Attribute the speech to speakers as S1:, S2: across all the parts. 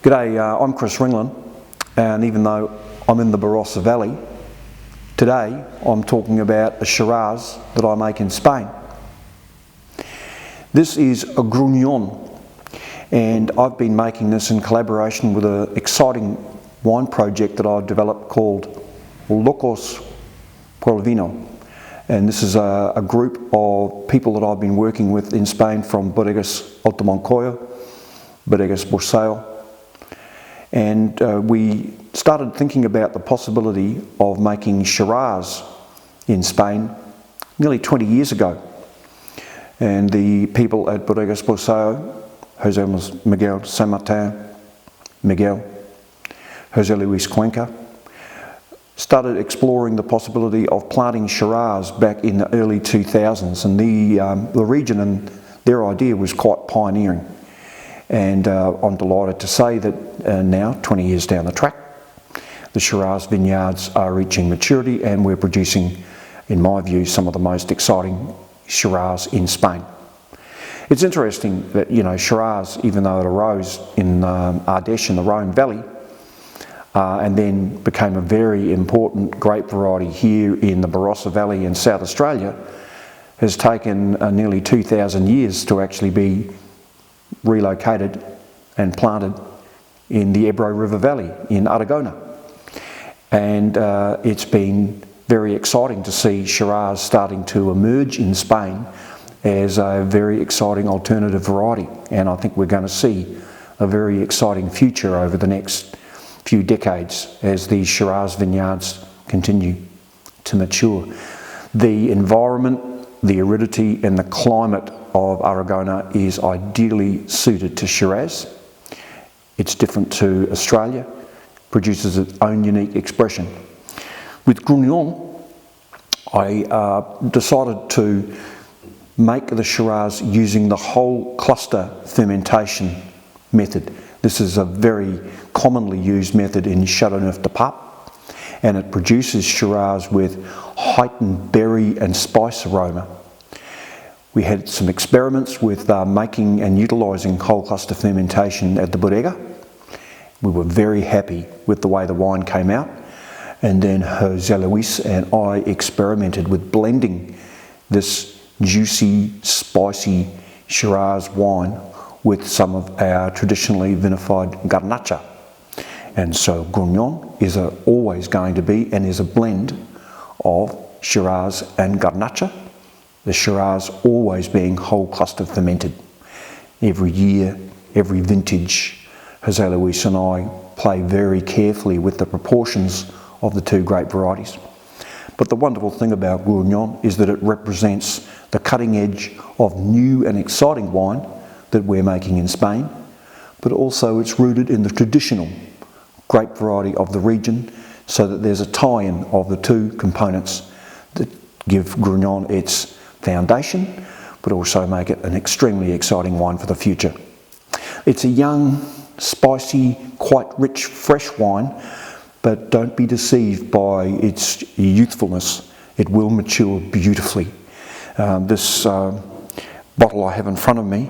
S1: G'day, I'm Chris Ringland, and even though I'm in the Barossa Valley, today I'm talking about a Shiraz that I make in Spain. This is a Gruñón, and I've been making this in collaboration with an exciting wine project that I've developed called Locos por Vino. And this is a group of people that I've been working with in Spain from Bodegas Alto, Bodegas Producido. And we started thinking about the possibility of making Shiraz in Spain nearly 20 years ago. And the people at Bodegas Producido, José Miguel San Martin, Miguel, José Luis Cuenca, started exploring the possibility of planting Shiraz back in the early 2000s. And the region and their idea was quite pioneering. And I'm delighted to say that now, 20 years down the track, the Shiraz vineyards are reaching maturity and we're producing, in my view, some of the most exciting Shiraz in Spain. It's interesting that, Shiraz, even though it arose in Ardèche in the Rhone Valley, and then became a very important grape variety here in the Barossa Valley in South Australia, has taken nearly 2,000 years to actually be relocated and planted in the Ebro River Valley in Aragona. And it's been very exciting to see Shiraz starting to emerge in Spain as a very exciting alternative variety. And I think we're going to see a very exciting future over the next few decades as these Shiraz vineyards continue to mature. The environment, the aridity and the climate of Aragona is ideally suited to Shiraz. It's different to Australia, produces its own unique expression. With Gruñón, I decided to make the Shiraz using the whole cluster fermentation method. This is a very commonly used method in Châteauneuf du Pape, and it produces Shiraz with heightened berry and spice aroma. We had some experiments with making and utilising whole cluster fermentation at the bodega. We were very happy with the way the wine came out, and then José Luis and I experimented with blending this juicy, spicy Shiraz wine with some of our traditionally vinified Garnacha. And so Gruñón is always going to be and is a blend of Shiraz and Garnacha, the Shiraz always being whole cluster fermented. Every year, every vintage, José Luis and I play very carefully with the proportions of the two grape varieties. But the wonderful thing about Gruñón is that it represents the cutting edge of new and exciting wine that we're making in Spain, but also it's rooted in the traditional grape variety of the region, so that there's a tie-in of the two components that give Gruñón its foundation, but also make it an extremely exciting wine for the future. It's a young, spicy, quite rich, fresh wine, but don't be deceived by its youthfulness. It will mature beautifully. This bottle I have in front of me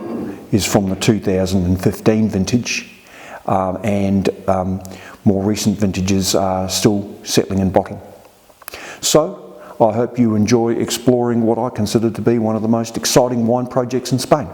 S1: is from the 2015 vintage, and more recent vintages are still settling in bottle. So I hope you enjoy exploring what I consider to be one of the most exciting wine projects in Spain.